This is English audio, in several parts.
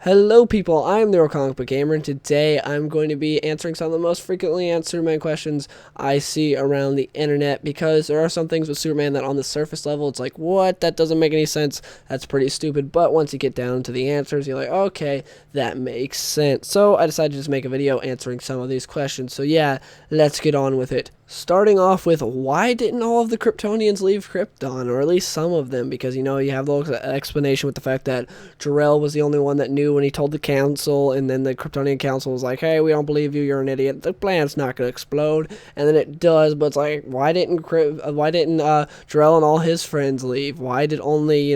Hello people, I am the Comic Book Gamer, and today I'm going to be answering some of the most frequently answered Superman questions I see around the internet, because there are some things with Superman that on the surface level it's like, what? That doesn't make any sense, that's pretty stupid, but once you get down to the answers, you're like, okay, that makes sense. So I decided to just make a video answering some of these questions, so yeah, let's get on with it. Starting off with, why didn't all of the Kryptonians leave Krypton, or at least some of them? Because, you have the whole explanation with the fact that Jor-El was the only one that knew when he told the council, and then the Kryptonian council was like, hey, we don't believe you, you're an idiot, the planet's not going to explode, and then it does, but it's like, why didn't Jor-El and all his friends leave? Why did only,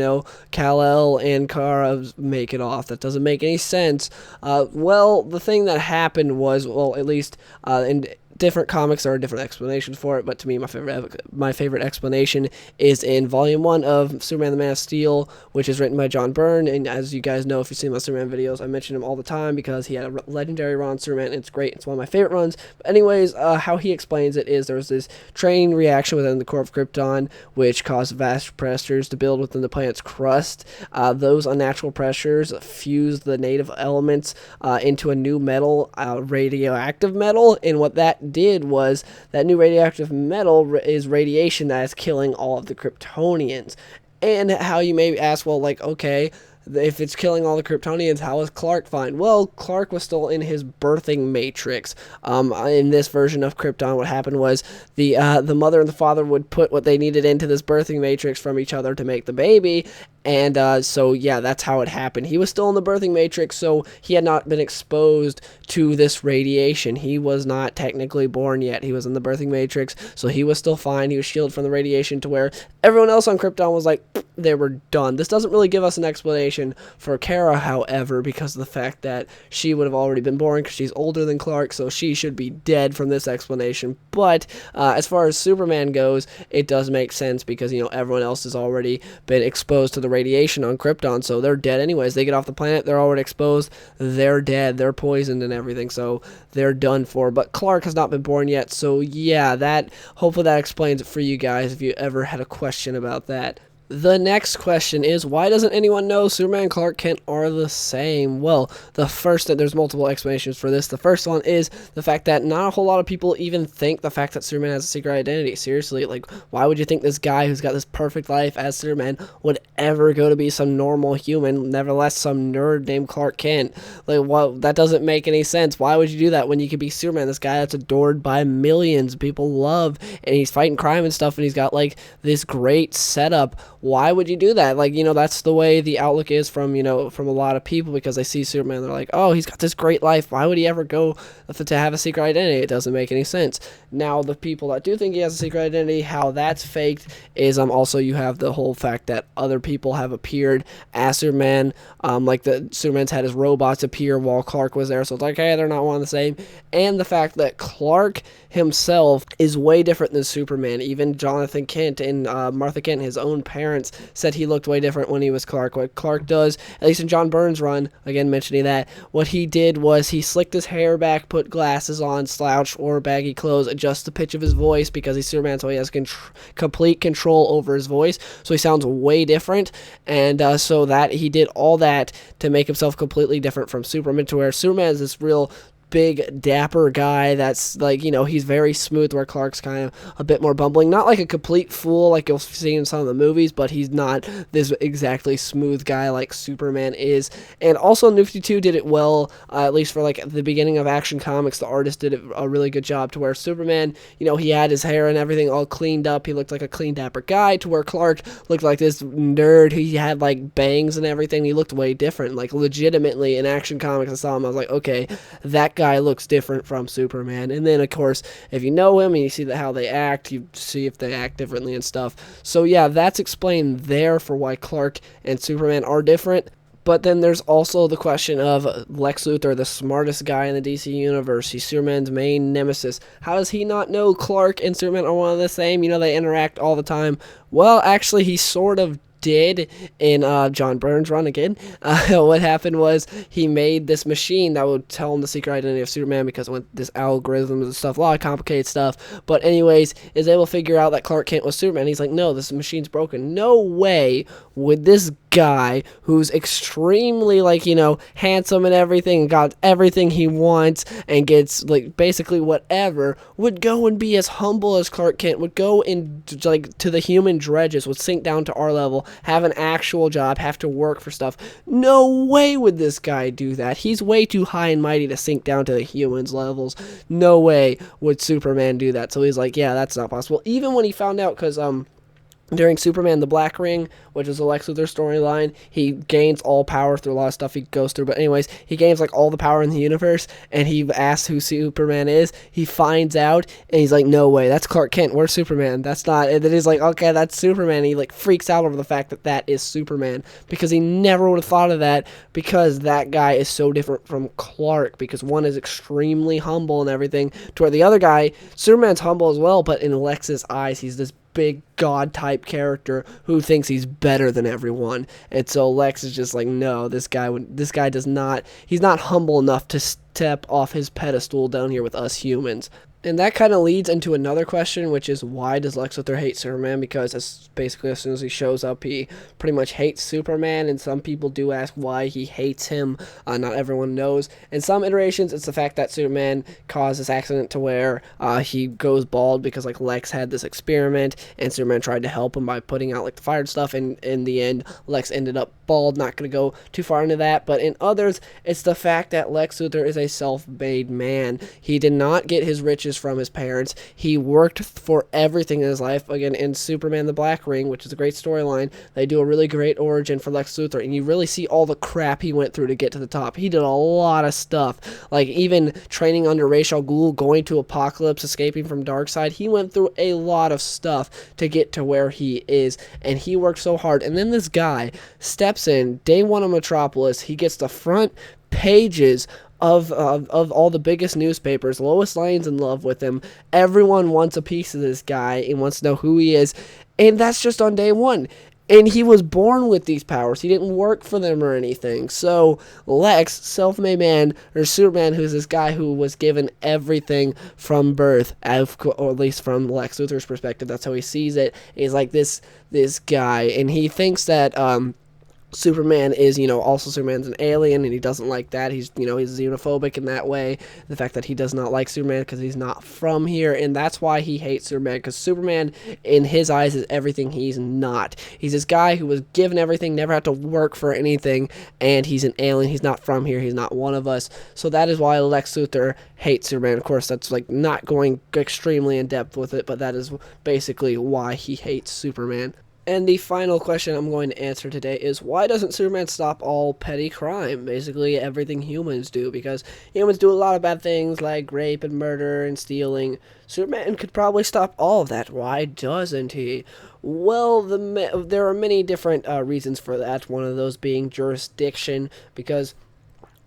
Kal-El and Kara make it off? That doesn't make any sense. Well, the thing that happened was, well, at least in different comics, there are different explanations for it, but to me, my favorite explanation is in Volume 1 of Superman the Man of Steel, which is written by John Byrne, and as you guys know, if you've seen my Superman videos, I mention him all the time because he had a legendary run on Superman, and it's great, it's one of my favorite runs. But anyways, how he explains it is there was this chain reaction within the core of Krypton, which caused vast pressures to build within the planet's crust. Those unnatural pressures fused the native elements into a new metal, radioactive metal, and what that did was that new radioactive metal is radiation that is killing all of the Kryptonians. And how you may ask, well, like, okay, if it's killing all the Kryptonians, how is Clark fine? Well, Clark was still in his birthing matrix. In this version of Krypton, what happened was the mother and the father would put what they needed into this birthing matrix from each other to make the baby, and so yeah, that's how it happened. He was still in the birthing matrix, so he had not been exposed to this radiation. He was not technically born yet. He was in the birthing matrix, so he was still fine. He was shielded from the radiation to where everyone else on Krypton was like, they were done. This doesn't really give us an explanation for Kara, however, because of the fact that she would have already been born because she's older than Clark, so she should be dead from this explanation. But as far as Superman goes, it does make sense because, everyone else has already been exposed to the radiation on Krypton, so they're dead anyways. They get off the planet, they're already exposed, they're dead, they're poisoned and everything, so they're done for. But Clark has not been born yet, so yeah, hopefully that explains it for you guys if you ever had a question about that. The next question is, why doesn't anyone know Superman and Clark Kent are the same? Well, there's multiple explanations for this. The first one is the fact that not a whole lot of people even think the fact that Superman has a secret identity. Seriously, like, why would you think this guy who's got this perfect life as Superman would ever go to be some normal human, nevertheless some nerd named Clark Kent? Like, well, that doesn't make any sense. Why would you do that when you could be Superman, this guy that's adored by millions, people love, and he's fighting crime and stuff, and he's got, like, this great setup? Why would you do that? Like, that's the way the outlook is from a lot of people, because they see Superman, they're like, oh, he's got this great life, why would he ever go to have a secret identity? It doesn't make any sense. Now, the people that do think he has a secret identity, how that's faked is also you have the whole fact that other people have appeared as Superman, like the Superman's had his robots appear while Clark was there, so it's like, hey, they're not one and the same. And the fact that Clark himself is way different than Superman. Even Jonathan Kent and Martha Kent, his own parents, said he looked way different when he was Clark. What Clark does, at least in John Byrne's run, again mentioning that, what he did was he slicked his hair back, put glasses on, slouched or baggy clothes, adjust the pitch of his voice because he's Superman, so he has complete control over his voice, so he sounds way different, and so that he did all that to make himself completely different from Superman, to where Superman is this real big dapper guy that's like, he's very smooth, where Clark's kind of a bit more bumbling, not like a complete fool like you'll see in some of the movies, but he's not this exactly smooth guy like Superman is. And also New 52 did it well, at least for like the beginning of Action Comics. The artist did a really good job, to where Superman, he had his hair and everything all cleaned up, he looked like a clean dapper guy, to where Clark looked like this nerd. He had like bangs and everything, he looked way different. Like, legitimately in Action Comics, I saw him, I was like, okay, that guy looks different from Superman. And then, of course, if you know him and you see how they act, you see if they act differently and stuff. So yeah, that's explained there for why Clark and Superman are different. But then there's also the question of Lex Luthor, the smartest guy in the DC universe. He's Superman's main nemesis. How does he not know Clark and Superman are one and the same? They interact all the time. Well, actually, he sort of did in John Byrne's run again. What happened was he made this machine that would tell him the secret identity of Superman, because with this algorithms and stuff, a lot of complicated stuff. But anyways, is able to figure out that Clark Kent was Superman. He's like, no, this machine's broken. No way would this guy who's extremely, like, handsome and everything, got everything he wants, and gets, like, basically whatever, would go and be as humble as Clark Kent, would go and, like, to the human dredges, would sink down to our level, have an actual job, have to work for stuff. No way would this guy do that. He's way too high and mighty to sink down to the humans levels. No way would Superman do that. So he's like, yeah, that's not possible. Even when he found out, because during Superman the Black Ring, which is a Lex Luthor storyline, he gains all power through a lot of stuff he goes through. But anyways, he gains, like, all the power in the universe, and he asks who Superman is. He finds out, and he's like, no way, that's Clark Kent. Where's Superman? That's not. And then he's like, okay, that's Superman. And he, like, freaks out over the fact that that is Superman, because he never would have thought of that, because that guy is so different from Clark, because one is extremely humble and everything, to where the other guy, Superman's humble as well, but in Lex's eyes, he's this big god type character who thinks he's better than everyone. And so Lex is just like, no, this guy does not, he's not humble enough to step off his pedestal down here with us humans. And that kind of leads into another question, which is, why does Lex Luthor hate Superman? Because basically as soon as he shows up, he pretty much hates Superman, and some people do ask why he hates him. Not everyone knows. In some iterations, it's the fact that Superman caused this accident to where he goes bald, because, like, Lex had this experiment, and Superman tried to help him by putting out, like, the fire and stuff, and in the end, Lex ended up bald. Not going to go too far into that. But in others, it's the fact that Lex Luthor is a self-made man. He did not get his riches from his parents. He worked for everything in his life. Again, in Superman the Black Ring, which is a great storyline, they do a really great origin for Lex Luthor, and you really see all the crap he went through to get to the top. He did a lot of stuff, like even training under Ra's al Ghul, going to Apocalypse, escaping from Darkseid. He went through a lot of stuff to get to where he is, and he worked so hard. And then this guy steps in day one of Metropolis. He gets the front pages of all the biggest newspapers. Lois Lane's in love with him. Everyone wants a piece of this guy and wants to know who he is. And that's just on day one. And he was born with these powers. He didn't work for them or anything. So Lex, self-made man, or Superman, who's this guy who was given everything from birth, or at least from Lex Luthor's perspective, that's how he sees it. He's like this guy, and he thinks that Superman is, also Superman's an alien, and he doesn't like that. He's xenophobic in that way. The fact that he does not like Superman because he's not from here, and that's why he hates Superman, because Superman, in his eyes, is everything he's not. He's this guy who was given everything, never had to work for anything, and he's an alien. He's not from here. He's not one of us. So that is why Lex Luthor hates Superman. Of course, that's, like, not going extremely in depth with it, but that is basically why he hates Superman. And the final question I'm going to answer today is, why doesn't Superman stop all petty crime? Basically everything humans do, because humans do a lot of bad things like rape and murder and stealing. Superman could probably stop all of that. Why doesn't he? Well, there are many different reasons for that, one of those being jurisdiction, because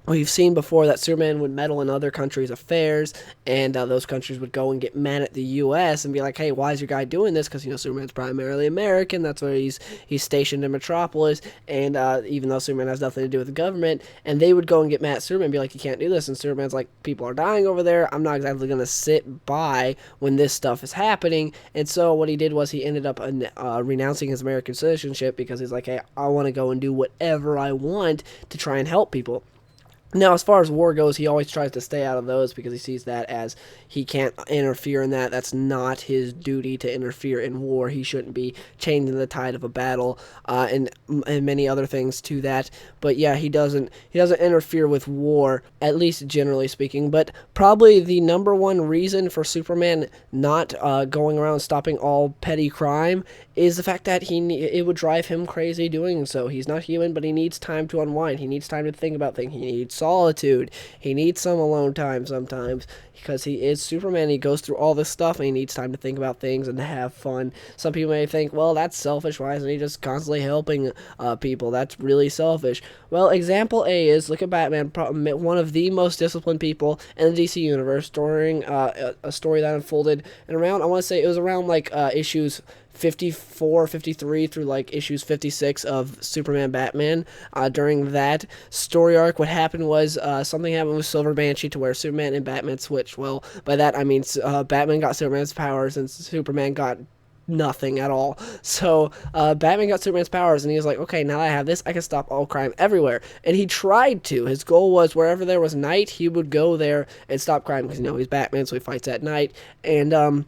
we've seen before that Superman would meddle in other countries' affairs, and those countries would go and get mad at the U.S. and be like, hey, why is your guy doing this? Because, Superman's primarily American. That's where he's stationed in Metropolis, and even though Superman has nothing to do with the government, and they would go and get mad at Superman and be like, you can't do this. And Superman's like, people are dying over there. I'm not exactly going to sit by when this stuff is happening. And so what he did was he ended up renouncing his American citizenship, because he's like, hey, I want to go and do whatever I want to try and help people. Now, as far as war goes, he always tries to stay out of those, because he sees that as he can't interfere in that. That's not his duty to interfere in war. He shouldn't be changing the tide of a battle, and many other things to that. But yeah, he doesn't interfere with war, at least generally speaking. But probably the number one reason for Superman not going around stopping all petty crime is the fact that it would drive him crazy doing so. He's not human, but he needs time to unwind. He needs time to think about things. He needs solitude. He needs some alone time sometimes, because he is Superman. He goes through all this stuff, and he needs time to think about things and to have fun. Some people may think, well, that's selfish. Why isn't he just constantly helping people? That's really selfish. Well, example A is, look at Batman, one of the most disciplined people in the DC universe, during a story that unfolded and around, I want to say it was around like issues 54, 53 through like issues 56 of Superman Batman. During that story arc, what happened was something happened with Silver Banshee to where Superman and Batman switched. Well, by that I mean Batman got Superman's powers and Superman got nothing at all. So Batman got Superman's powers, and he was like, okay, now that I have this, I can stop all crime everywhere. And he tried to. His goal was wherever there was night, he would go there and stop crime, because he's Batman, so he fights at night. And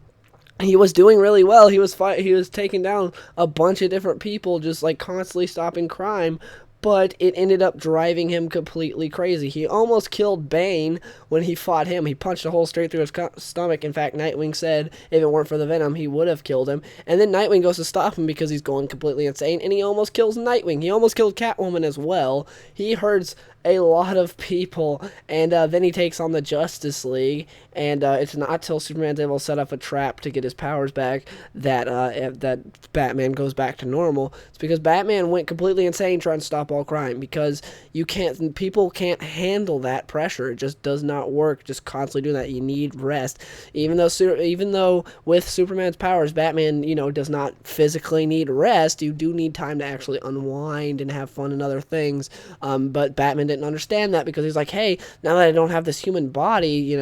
he was doing really well. He was taking down a bunch of different people, just like constantly stopping crime. But it ended up driving him completely crazy. He almost killed Bane when he fought him. He punched a hole straight through his stomach. In fact, Nightwing said if it weren't for the venom, he would have killed him. And then Nightwing goes to stop him because he's going completely insane, and he almost kills Nightwing. He almost killed Catwoman as well. He hurts a lot of people, and then he takes on the Justice League, and it's not till Superman's able to set up a trap to get his powers back that Batman goes back to normal. It's because Batman went completely insane trying to stop all crime, because people can't handle that pressure. It just does not work, just constantly doing that. You need rest. Even though with Superman's powers, Batman, does not physically need rest, you do need time to actually unwind and have fun and other things. But Batman didn't understand that, because he's like, hey, now that I don't have this human body,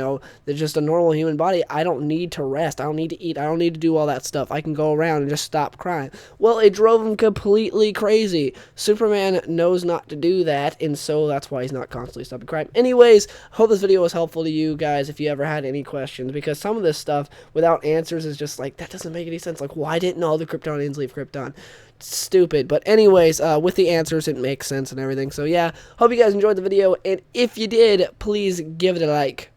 there's just a normal human body, I don't need to rest, I don't need to eat, I don't need to do all that stuff, I can go around and just stop crime. Well, it drove him completely crazy. Superman knows not to do that, and so that's why he's not constantly stopping crime. Anyways, hope this video was helpful to you guys if you ever had any questions, because some of this stuff without answers is just like, that doesn't make any sense. Like, why didn't all the Kryptonians leave Krypton? Stupid. But anyways, with the answers, it makes sense and everything. So yeah, hope you guys enjoyed the video, and if you did, please give it a like.